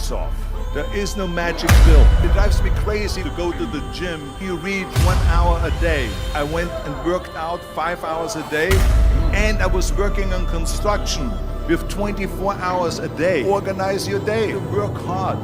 ass off. There is no magic pill. It drives me crazy to go to the gym. You read 1 hour a day. I went and worked out 5 hours a day, and I was working on construction with 24 hours a day. Organize your day. Work hard.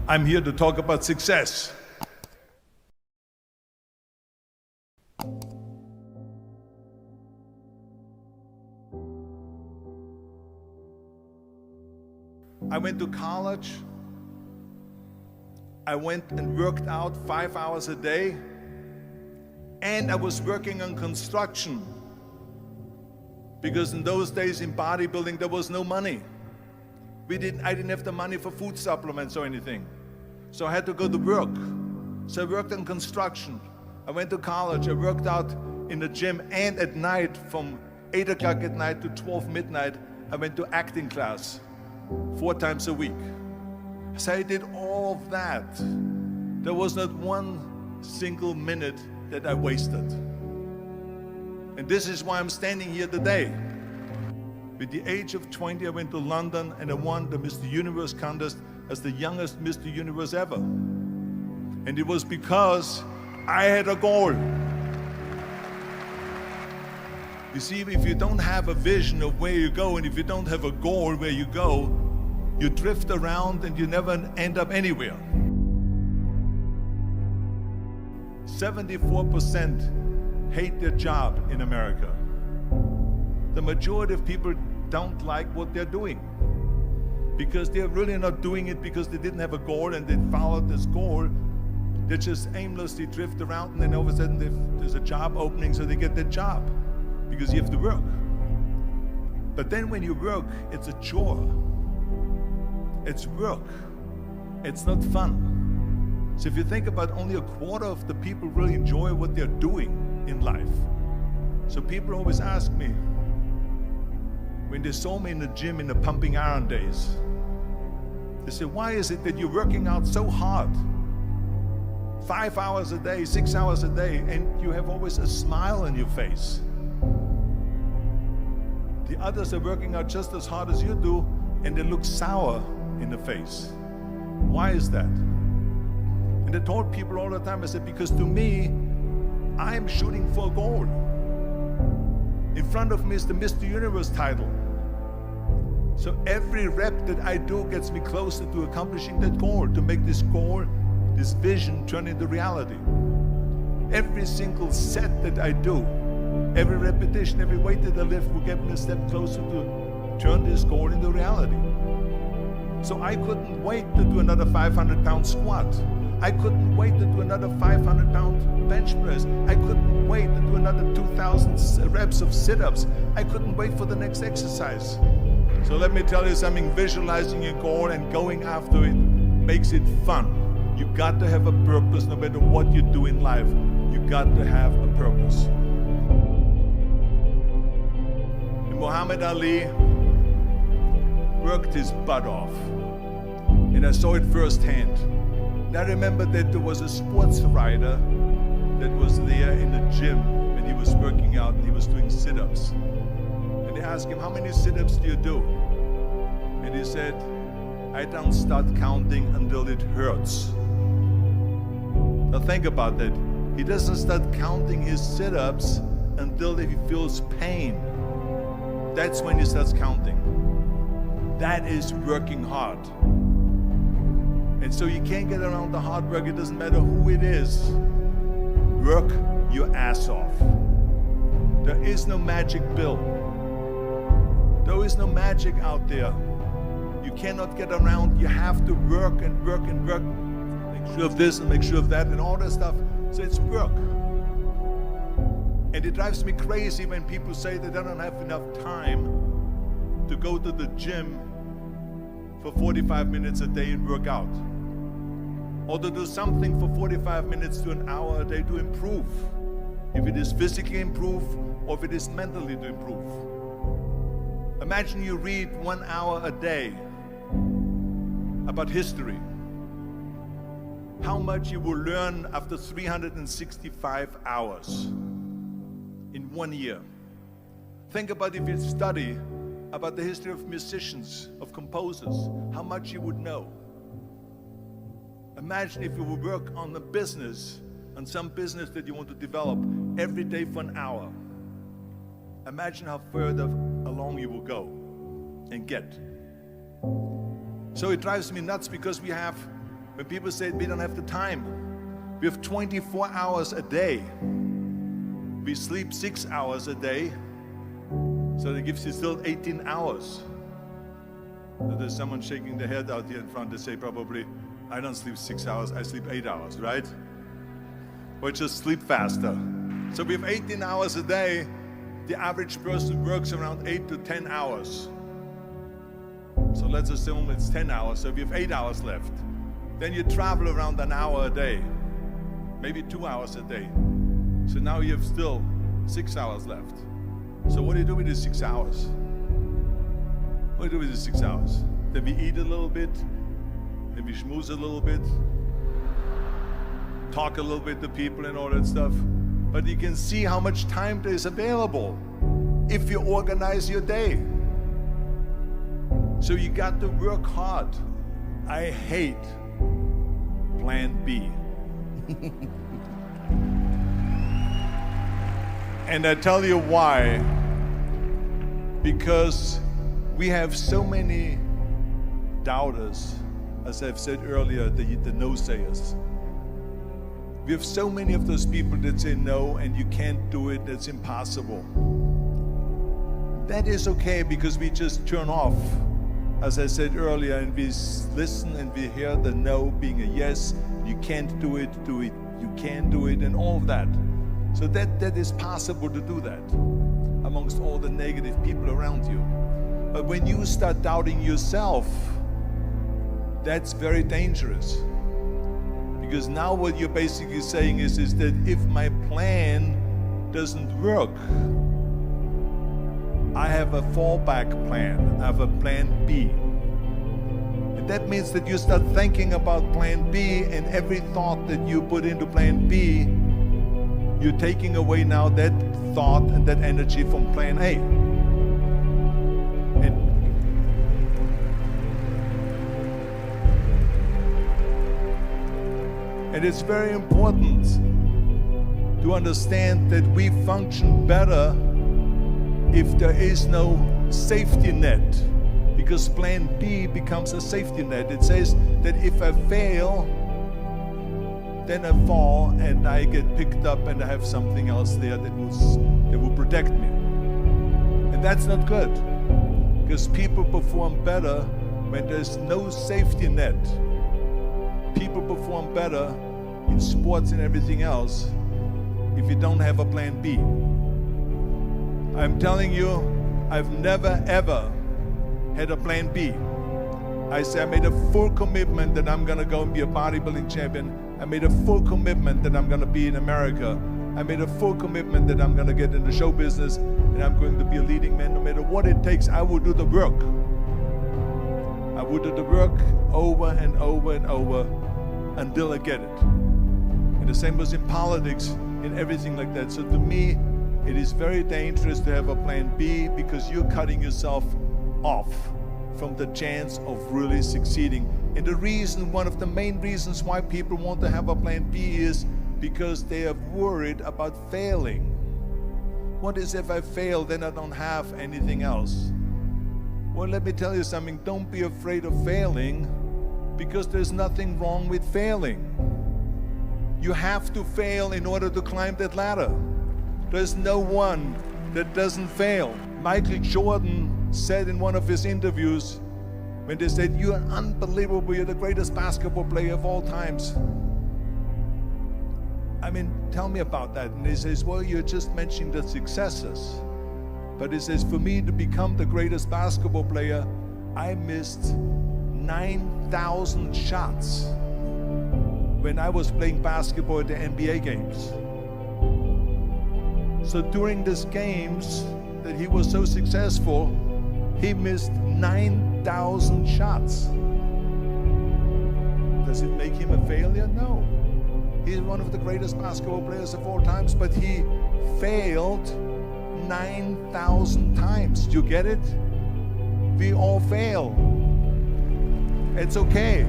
I'm here to talk about success. I went to college. I went and worked out 5 hours a day, and I was working on construction because in those days in bodybuilding there was no money. I didn't have the money for food supplements or anything, so I had to go to work. So I worked on construction. I went to college. I worked out in the gym, and at night from 8 o'clock at night to 12 midnight I went to acting class 4 times a week. So I did all of that. There was not one single minute that I wasted. And this is why I'm standing here today. With the age of 20, I went to London and I won the Mr. Universe contest as the youngest Mr. Universe ever. And it was because I had a goal. You see, if you don't have a vision of where you go, and if you don't have a goal where you go, you drift around and you never end up anywhere. 74% hate their job in America. The majority of people don't like what they're doing because they're really not doing it because they didn't have a goal and they followed this goal. They just aimlessly drift around, and then all of a sudden there's a job opening, so they get that job because you have to work. But then when you work, it's a chore. It's work. It's not fun. So if you think about, only a quarter of the people really enjoy what they're doing in life. So people always ask me, when they saw me in the gym in the pumping iron days, they say, why is it that you're working out so hard? 5 hours a day, 6 hours a day, and you have always a smile on your face. The others are working out just as hard as you do, and they look sour in the face. Why is that? And I told people all the time, I said, because to me, I'm shooting for a goal. In front of me is the Mr. Universe title. So every rep that I do gets me closer to accomplishing that goal, to make this goal, this vision, turn into reality. Every single set that I do, every repetition, every weight that I lift will get me a step closer to turn this goal into reality. So I couldn't wait to do another 500-pound squat. I couldn't wait to do another 500-pound bench press. I couldn't wait to do another 2,000 reps of sit-ups. I couldn't wait for the next exercise. So let me tell you something, visualizing your goal and going after it makes it fun. You got to have a purpose no matter what you do in life. You got to have a purpose. And Muhammad Ali worked his butt off, and I saw it firsthand. And I remember that there was a sports writer that was there in the gym when he was working out and he was doing sit-ups. And they asked him, how many sit-ups do you do? And he said, I don't start counting until it hurts. Now think about that. He doesn't start counting his sit-ups until he feels pain. That's when he starts counting. That is working hard. And so you can't get around the hard work. It doesn't matter who it is. Work your ass off. There is no magic pill. There is no magic out there. You cannot get around. You have to work and work and work. Make sure of this and make sure of that and all that stuff. So it's work. And it drives me crazy when people say that they don't have enough time to go to the gym for 45 minutes a day and work out, or to do something for 45 minutes to an hour a day to improve, if it is physically improve or if it is mentally to improve. Imagine you read 1 hour a day about history. How much you will learn after 365 hours in 1 year. Think about if you study about the history of musicians, of composers, how much you would know. Imagine if you would work on a business, on some business that you want to develop every day for an hour. Imagine how further along you will go and get. So it drives me nuts because when people say we don't have the time, we have 24 hours a day. We sleep 6 hours a day, so that gives you still 18 hours. So there's someone shaking their head out here in front to say probably, I don't sleep 6 hours, I sleep 8 hours, right? Or just sleep faster. So we have 18 hours a day. The average person works around 8 to 10 hours. So let's assume it's 10 hours, so we have 8 hours left. Then you travel around an hour a day, maybe 2 hours a day. So now you have still 6 hours left. So what do you do with these 6 hours? What do you do with these 6 hours? Then we eat a little bit, then we schmooze a little bit, talk a little bit to people and all that stuff. But you can see how much time there is available if you organize your day. So you got to work hard. I hate plan B. And I tell you why. Because we have so many doubters, as I've said earlier, the no-sayers. We have so many of those people that say no and you can't do it, that's impossible. That is okay because we just turn off, as I said earlier, and we listen and we hear the no being a yes. You can't do it, you can do it, and all of that. So that is possible to do that amongst all the negative people around you. But when you start doubting yourself, that's very dangerous. Because now what you're basically saying is that if my plan doesn't work, I have a fallback plan, I have a plan B. And that means that you start thinking about plan B, and every thought that you put into plan B, you're taking away now that thought and that energy from plan A. And it's very important to understand that we function better if there is no safety net, because plan B becomes a safety net. It says that if I fail, then I fall and I get picked up and I have something else there that will protect me. And that's not good, because people perform better when there's no safety net. People perform better in sports and everything else if you don't have a plan B. I'm telling you, I've never ever had a plan B. I made a full commitment that I'm gonna go and be a bodybuilding champion. I made a full commitment that I'm gonna be in America. I made a full commitment that I'm gonna get in the show business and I'm going to be a leading man. No matter what it takes, I will do the work. I will do the work over and over and over until I get it. And the same was in politics, in everything like that. So to me, it is very dangerous to have a plan B, because you're cutting yourself off from the chance of really succeeding. And the reason, one of the main reasons why people want to have a plan B is because they are worried about failing. What is if I fail, then I don't have anything else? Well, let me tell you something, don't be afraid of failing, because there's nothing wrong with failing. You have to fail in order to climb that ladder. There's no one that doesn't fail. Michael Jordan said in one of his interviews, when they said, "You're unbelievable, you're the greatest basketball player of all times." I mean, tell me about that. And he says, well, you're just mentioning the successes. But he says, for me to become the greatest basketball player, I missed 9,000 shots when I was playing basketball at the NBA games. So during these games that he was so successful, he missed 9,000 shots. Does it make him a failure? No. He's one of the greatest basketball players of all times, but he failed 9,000 times. Do you get it? We all fail. It's okay.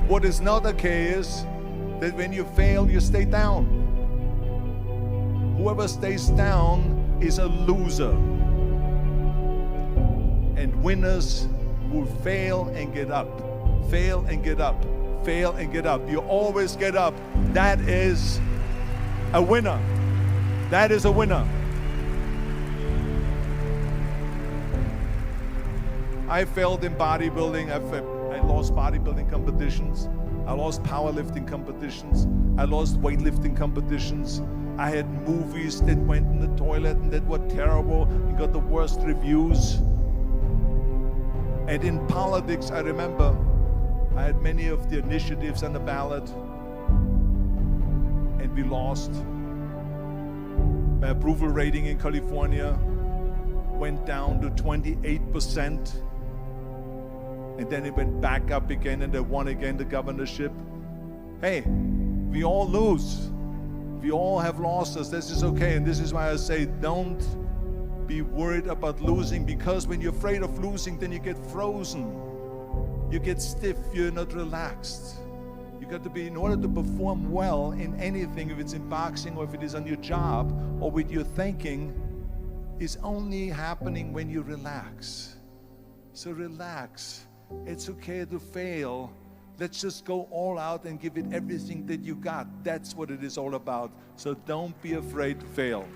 What is not okay is that when you fail, you stay down. Whoever stays down is a loser. And winners will fail and get up. Fail and get up. Fail and get up. You always get up. That is a winner. That is a winner. I failed in bodybuilding. I lost bodybuilding competitions. I lost powerlifting competitions. I lost weightlifting competitions. I had movies that went in the toilet and that were terrible and got the worst reviews. And in politics, I remember I had many of the initiatives on the ballot, and we lost. My approval rating in California went down to 28%, and then it went back up again, and I won again the governorship. Hey, we all lose. We all have losses. This is okay, and this is why I say don't be worried about losing, because when you're afraid of losing, then you get frozen. You get stiff, you're not relaxed. You got to be, in order to perform well in anything, if it's in boxing or if it is on your job or with your thinking, is only happening when you relax. So relax. It's okay to fail. Let's just go all out and give it everything that you got. That's what it is all about. So don't be afraid to fail.